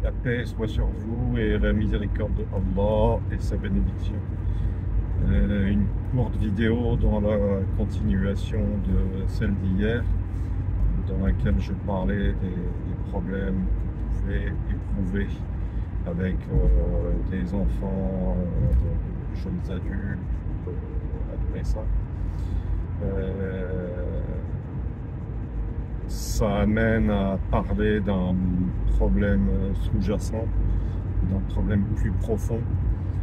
La paix soit sur vous et la miséricorde de Allah et sa bénédiction. Une courte vidéo dans la continuation de celle d'hier, dans laquelle je parlais des problèmes que vous pouvez éprouver avec des enfants, de jeunes adultes, adolescents. Ça amène à parler d'un problème sous-jacent, d'un problème plus profond.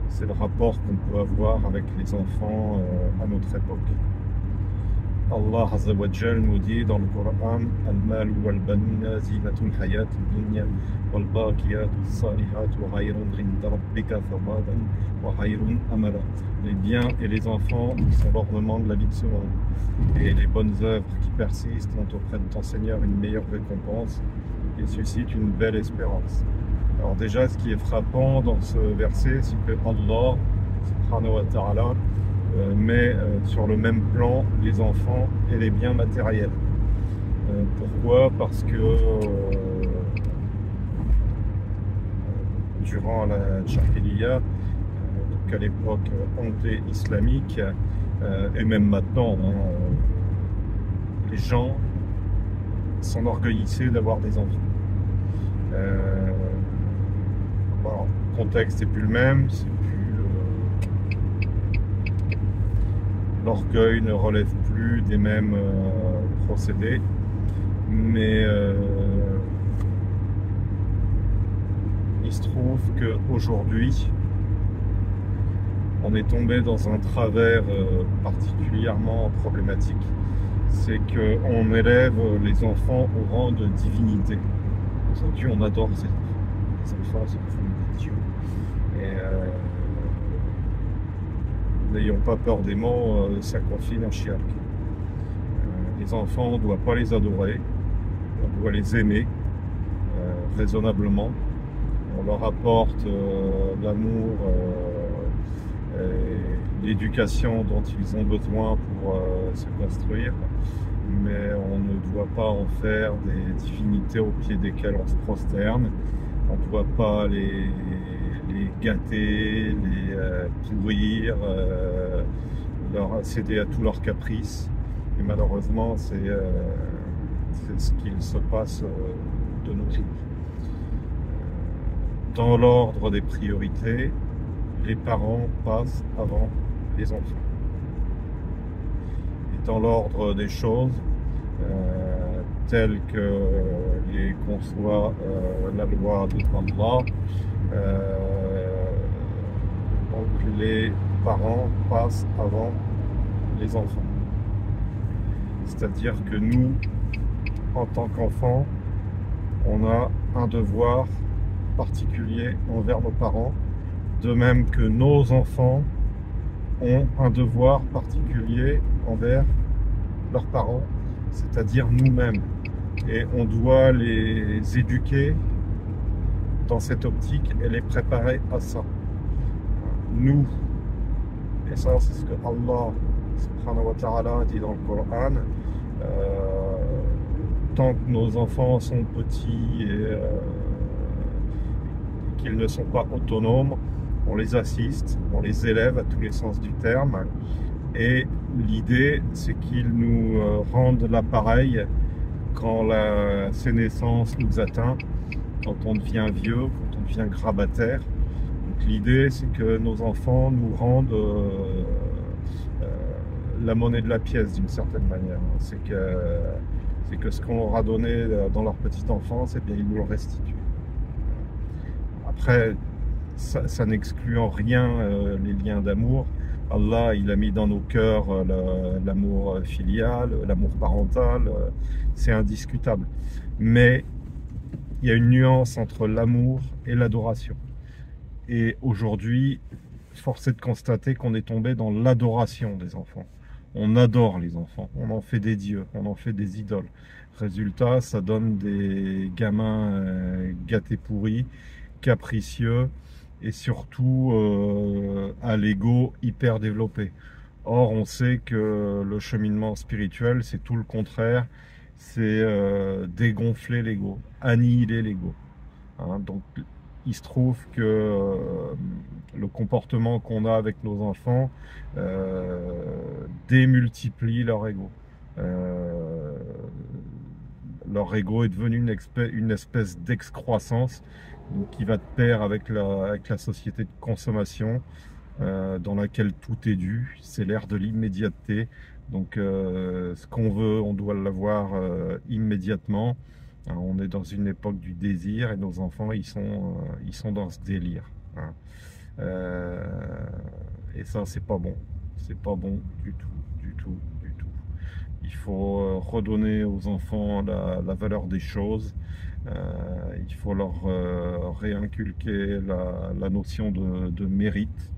C'est le rapport qu'on peut avoir avec les enfants à notre époque. Allah Azza wa Jal nous dit dans le Coran: Al-mal wal-banuna zinatul hayat dunya wal-baqiyat as-salihat khayrun 'inda rabbika thawaban wa khayrun amala. Les biens et les enfants sont l'ornement de la vie de ce monde. Et les bonnes œuvres qui persistent ont auprès de ton Seigneur une meilleure récompense et suscitent une belle espérance. Alors déjà, ce qui est frappant dans ce verset, c'est que Allah subhanahu wa ta'ala met sur le même plan les enfants et les biens matériels. Pourquoi? Parce que durant la Jahiliya, donc à l'époque anté-islamique, et même maintenant, les gens s'enorgueillissaient d'avoir des enfants. Bon, le contexte n'est plus le même, c'est plus l'orgueil ne relève plus des mêmes procédés, mais il se trouve qu'aujourd'hui on est tombé dans un travers particulièrement problématique. C'est qu'on élève les enfants au rang de divinité. Aujourd'hui, on adore ces enfants, c'est des dieux. Et n'ayons pas peur des mots, ça confine un chiac. Les enfants, on ne doit pas les adorer, on doit les aimer raisonnablement. On leur apporte l'amour, l'éducation dont ils ont besoin pour se construire, mais on ne doit pas en faire des divinités au pied desquelles on se prosterne. On ne doit pas les gâter, les pourrir, leur céder à tous leurs caprices. Et malheureusement, c'est ce qu'il se passe de nos jours. Dans l'ordre des priorités, les parents passent avant les enfants. Et dans l'ordre des choses, telles que les conçoit la loi de Allah, donc les parents passent avant les enfants. C'est-à-dire que nous, en tant qu'enfants, on a un devoir particulier envers nos parents, de même que nos enfants ont un devoir particulier envers leurs parents, c'est-à-dire nous-mêmes. Et on doit les éduquer dans cette optique et les préparer à ça. Nous, et ça c'est ce que Allah subhanahu wa ta'ala dit dans le Coran, tant que nos enfants sont petits et qu'ils ne sont pas autonomes, on les assiste, on les élève à tous les sens du terme, et l'idée c'est qu'ils nous rendent l'appareil quand la sénescence nous atteint, quand on devient vieux, quand on devient grabataire. Donc l'idée c'est que nos enfants nous rendent la monnaie de la pièce d'une certaine manière. C'est que ce qu'on leur a donné dans leur petite enfance, eh bien, ils nous le restituent. Après, ça n'exclut en rien les liens d'amour. Allah, il a mis dans nos cœurs l'amour filial, l'amour parental, c'est indiscutable. Mais il y a une nuance entre l'amour et l'adoration. Et aujourd'hui, force est de constater qu'on est tombé dans l'adoration des enfants. On adore les enfants, on en fait des dieux, on en fait des idoles. Résultat, ça donne des gamins gâtés pourris, capricieux, et surtout à l'ego hyper développé. Or, on sait que le cheminement spirituel, c'est tout le contraire, c'est dégonfler l'ego, annihiler l'ego. Hein, donc, il se trouve que le comportement qu'on a avec nos enfants démultiplie leur ego. Leur ego est devenu une espèce d'excroissance qui va de pair avec la société de consommation dans laquelle tout est dû. C'est l'ère de l'immédiateté. Donc ce qu'on veut, on doit l'avoir immédiatement. Hein, on est dans une époque du désir et nos enfants, ils sont dans ce délire. Hein. Et ça, c'est pas bon. C'est pas bon du tout, du tout, du tout. Il faut redonner aux enfants la valeur des choses. Il faut leur réinculquer la notion de mérite.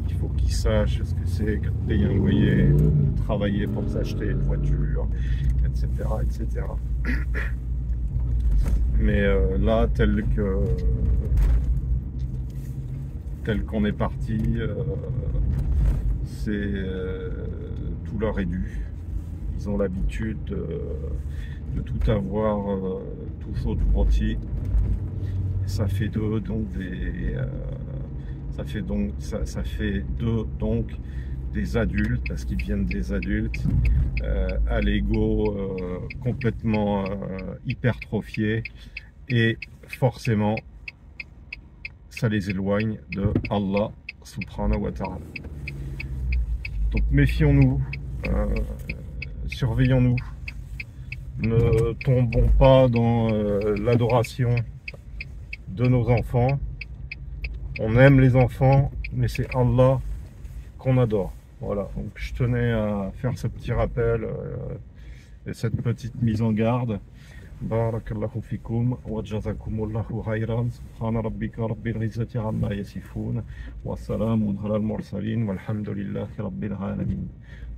Il faut qu'ils sachent ce que c'est que de payer un loyer, de travailler pour s'acheter une voiture, etc., etc. Mais là, tel qu'on est parti, tout leur est dû. Ils ont l'habitude de tout avoir tout chaud, tout rôti. Ça fait d'eux donc ça fait d'eux donc des adultes, parce qu'ils deviennent des adultes à l'ego complètement hypertrophié, et forcément ça les éloigne de Allah subhanahu wa ta'ala. Donc méfions-nous, surveillons-nous, ne tombons pas dans l'adoration de nos enfants. On aime les enfants, mais c'est Allah qu'on adore. Voilà, donc je tenais à faire ce petit rappel et cette petite mise en garde. Barakallahu fikum wa jazakumullahu khayran. Subhana rabbika rabbil izzati amma yasifun wa salamun ala al-mursalin walhamdulillahi rabbil alamin.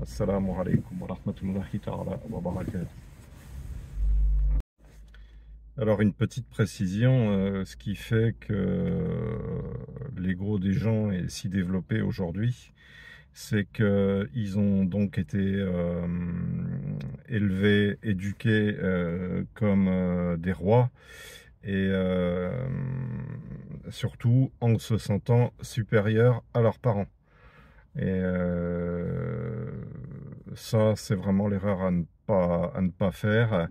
Assalamu alaikum wa rahmatullahi ta'ala wa barakatuh. Alors une petite précision, ce qui fait que l'ego des gens est si développé aujourd'hui, c'est qu'ils ont donc été élevés, éduqués comme des rois, et surtout en se sentant supérieurs à leurs parents. Et ça, c'est vraiment l'erreur à ne pas faire.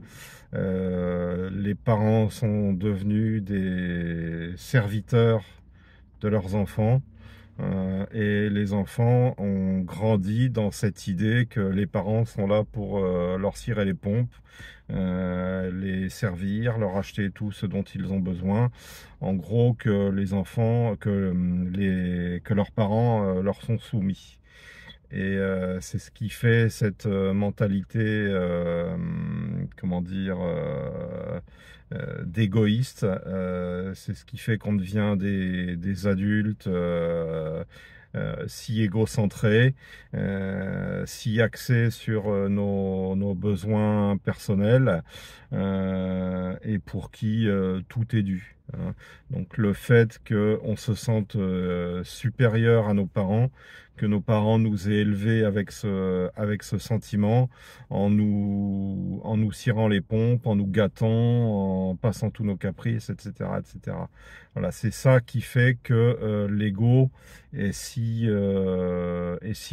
Les parents sont devenus des serviteurs de leurs enfants. Et les enfants ont grandi dans cette idée que les parents sont là pour leur cirer les pompes, les servir, leur acheter tout ce dont ils ont besoin. En gros, que les enfants, que leurs parents leur sont soumis. Et c'est ce qui fait cette mentalité, comment dire, d'égoïste. C'est ce qui fait qu'on devient des adultes si égocentrés, si axés sur nos besoins personnels, et pour qui tout est dû. Hein. Donc le fait qu'on se sente supérieur à nos parents, que nos parents nous aient élevés avec ce sentiment, en nous cirant les pompes, en nous gâtant, en passant tous nos caprices, etc., etc. Voilà, c'est ça qui fait que l'ego est si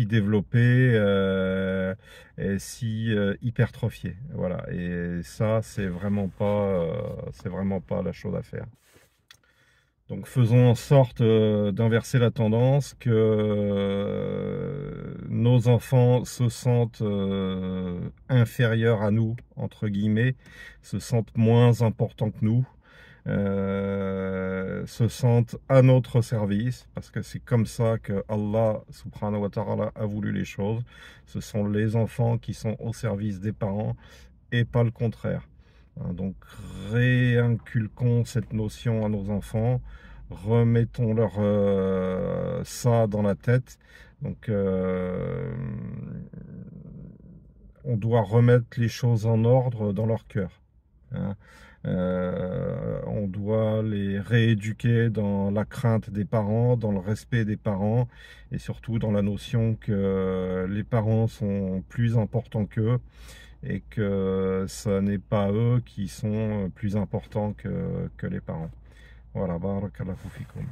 développé, est si hypertrophié. Voilà, et ça, c'est vraiment pas la chose à faire. Donc faisons en sorte d'inverser la tendance, que nos enfants se sentent inférieurs à nous, entre guillemets, se sentent moins importants que nous, se sentent à notre service, parce que c'est comme ça que Allah subhanahu wa ta'ala a voulu les choses. Ce sont les enfants qui sont au service des parents et pas le contraire. Donc réinculquons cette notion à nos enfants, remettons-leur ça dans la tête. Donc on doit remettre les choses en ordre dans leur cœur. Hein. On doit les rééduquer dans la crainte des parents, dans le respect des parents, et surtout dans la notion que les parents sont plus importants qu'eux, et que ce n'est pas eux qui sont plus importants que les parents. Voilà, barakallahu fikum.